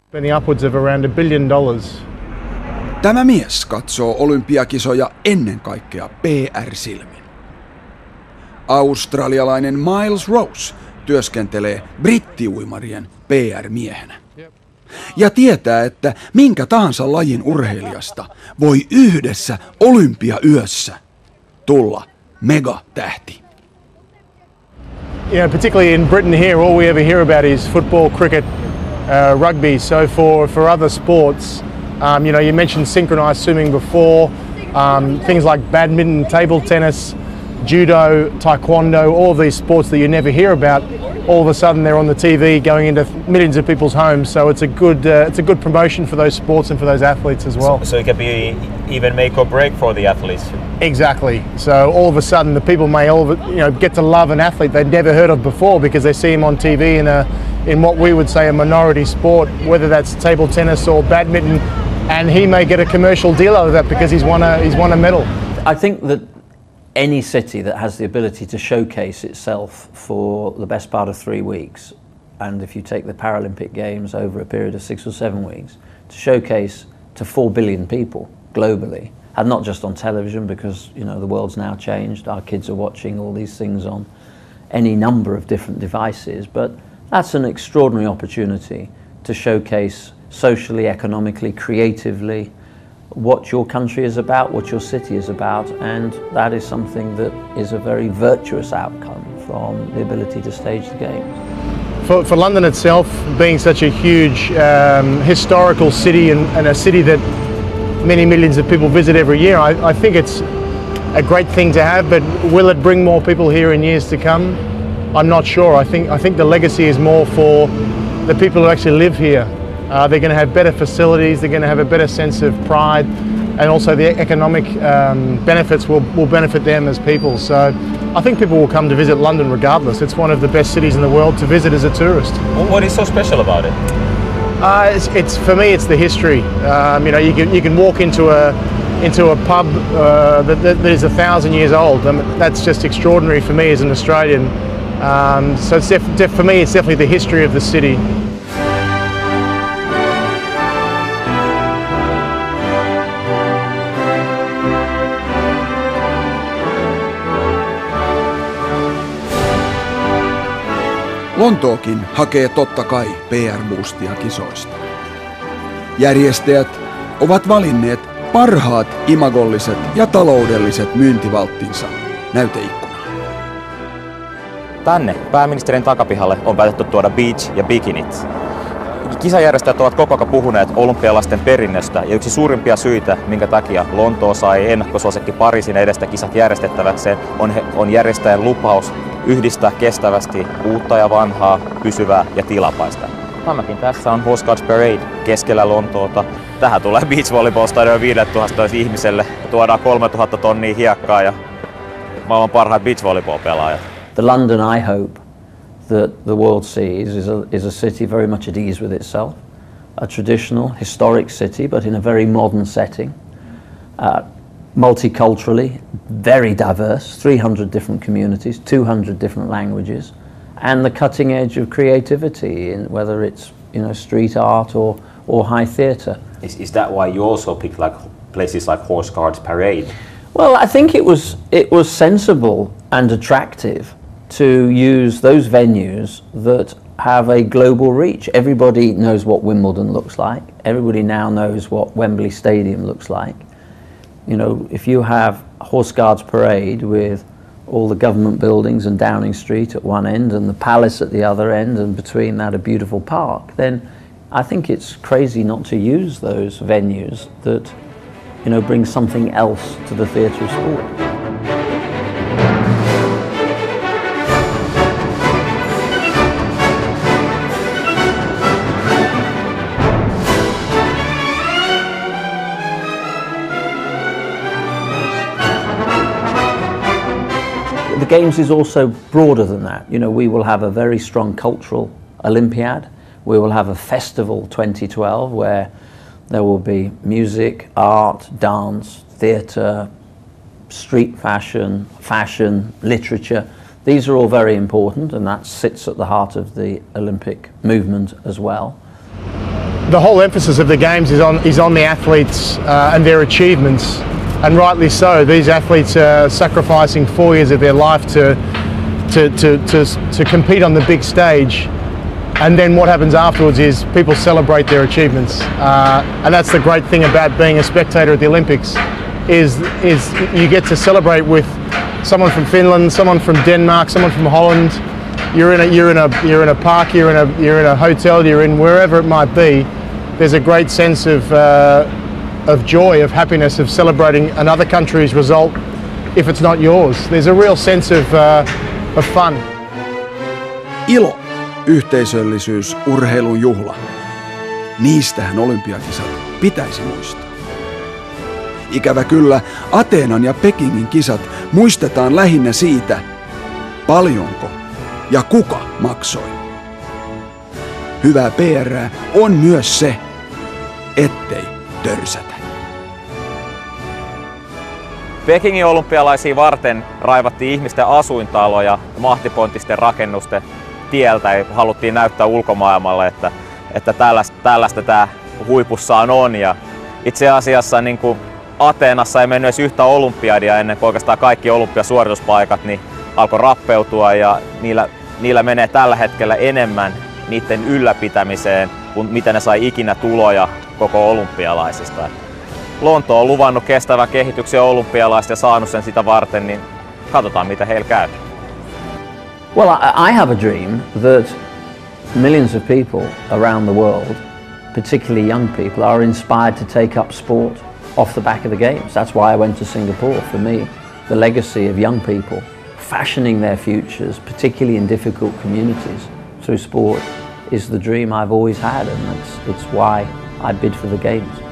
Spending upwards of around $1 billion. Tämä mies katsoo olympiakisoja ennen kaikkea PR-silmin. Australialainen Miles Rose työskentelee brittiuimarien PR-miehenä. Ja tietää, että minkä tahansa lajin urheilijasta voi yhdessä olympiayössä tulla megatähti. Particularly in Britain here, all we ever hear about is football, cricket, rugby. So for other sports, you mentioned synchronized swimming before, things like badminton, table tennis, judo, taekwondo, all of these sports that you never hear about, all of a sudden they're on the TV going into millions of people's homes. So it's a good promotion for those sports and for those athletes as well. So it can be even make or break for the athletes. Exactly. So all of a sudden the people may get to love an athlete they'd never heard of before because they see him on TV in what we would say a minority sport, whether that's table tennis or badminton, and he may get a commercial deal out of that because he's won a medal. I think that any city that has the ability to showcase itself for the best part of 3 weeks, and if you take the Paralympic Games over a period of 6 or 7 weeks, to showcase to 4 billion people globally, and not just on television because the world's now changed, our kids are watching all these things on any number of different devices, but that's an extraordinary opportunity to showcase socially, economically, creatively, what your country is about, what your city is about, and that is something that is a very virtuous outcome from the ability to stage the games. For London itself, being such a huge historical city and a city that many millions of people visit every year, I think it's a great thing to have, but will it bring more people here in years to come? I'm not sure. I think the legacy is more for the people who actually live here. They're going to have better facilities, they're going to have a better sense of pride, and also the economic benefits will benefit them as people. So I think people will come to visit London regardless. It's one of the best cities in the world to visit as a tourist. What is so special about it? For me, it's the history. You can walk into a pub that is 1,000 years old. That's just extraordinary for me as an Australian. So for me, it's definitely the history of the city. Lontookin hakee totta kai PR-boostia kisoista. Järjestäjät ovat valinneet parhaat imagolliset ja taloudelliset myyntivalttinsa näyteikkunaan. Tänne pääministerin takapihalle on päätetty tuoda beach ja bikinit. Kisajärjestäjät ovat koko ajan puhuneet olympialaisten perinnöstä ja yksi suurimpia syitä, minkä takia Lontoo sai ennakkosuosikki Pariisin edestä kisat järjestettäväkseen, on järjestäjän lupaus yhdistää kestävästi uutta ja vanhaa, pysyvää ja tilapäistä. Tämäkin tässä on Horse Guards Parade keskellä Lontoota. Tähän tulee beach volleyball stadion 5,000 ihmiselle. Tuodaan 3,000 tonnia hiekkaa ja maailman parhaat beach volleyball pelaajat. The London, I hope, that the world sees is a city very much at ease with itself, a traditional, historic city, but in a very modern setting, multiculturally, very diverse, 300 different communities, 200 different languages, and the cutting edge of creativity, whether it's street art or high theatre. Is that why you also picked places like Horse Guards Parade? Well, I think it was sensible and attractive to use those venues that have a global reach. Everybody knows what Wimbledon looks like. Everybody now knows what Wembley Stadium looks like. If you have Horse Guards Parade with all the government buildings and Downing Street at one end and the Palace at the other end, and between that a beautiful park, then I think it's crazy not to use those venues that bring something else to the theatre of sport. The Games is also broader than that. We will have a very strong cultural Olympiad. We will have a festival 2012 where there will be music, art, dance, theatre, street fashion, literature. These are all very important, and that sits at the heart of the Olympic movement as well. the whole emphasis of the games is on the athletes and their achievements, and rightly so. These athletes are sacrificing 4 years of their life to compete on the big stage, and then what happens afterwards is people celebrate their achievements, and that's the great thing about being a spectator at the Olympics, is you get to celebrate with someone from Finland, someone from Denmark, someone from Holland. You're in a park, you're in a hotel, you're in wherever it might be. There's a great sense of joy, of happiness, of celebrating another country's result if it's not yours. There's a real sense of fun. Ilo, yhteisöllisyys, urheilun juhla. Niistähän olympiakisat pitäisi muistaa. Ikävä kyllä, Ateenan ja Pekingin kisat muistetaan lähinnä siitä, paljonko ja kuka maksoi. Hyvää PR:ää on myös se, ettei törsätä. Pekingin olympialaisia varten raivattiin ihmisten asuintaloja mahtipontisten rakennusten tieltä ja haluttiin näyttää ulkomaailmalle, että tällaista tämä huipussaan on. Ja itse asiassa niin kuin Ateenassa ei mennyt edes yhtä olympiadia ennen kuin oikeastaan kaikki olympiasuorituspaikat niin alkoi rappeutua, ja niillä menee tällä hetkellä enemmän niiden ylläpitämiseen kuin mitä ne sai ikinä tuloja koko olympialaisista. Lontoo on luvannut kestävän kehityksen olympialaista ja saanut sen sitä varten, niin katsotaan mitä heillä käy. Well, I have a dream that millions of people around the world, particularly young people, are inspired to take up sport off the back of the games. That's why I went to Singapore. For me, the legacy of young people fashioning their futures, particularly in difficult communities, through sport is the dream I've always had, and it's why I bid for the games.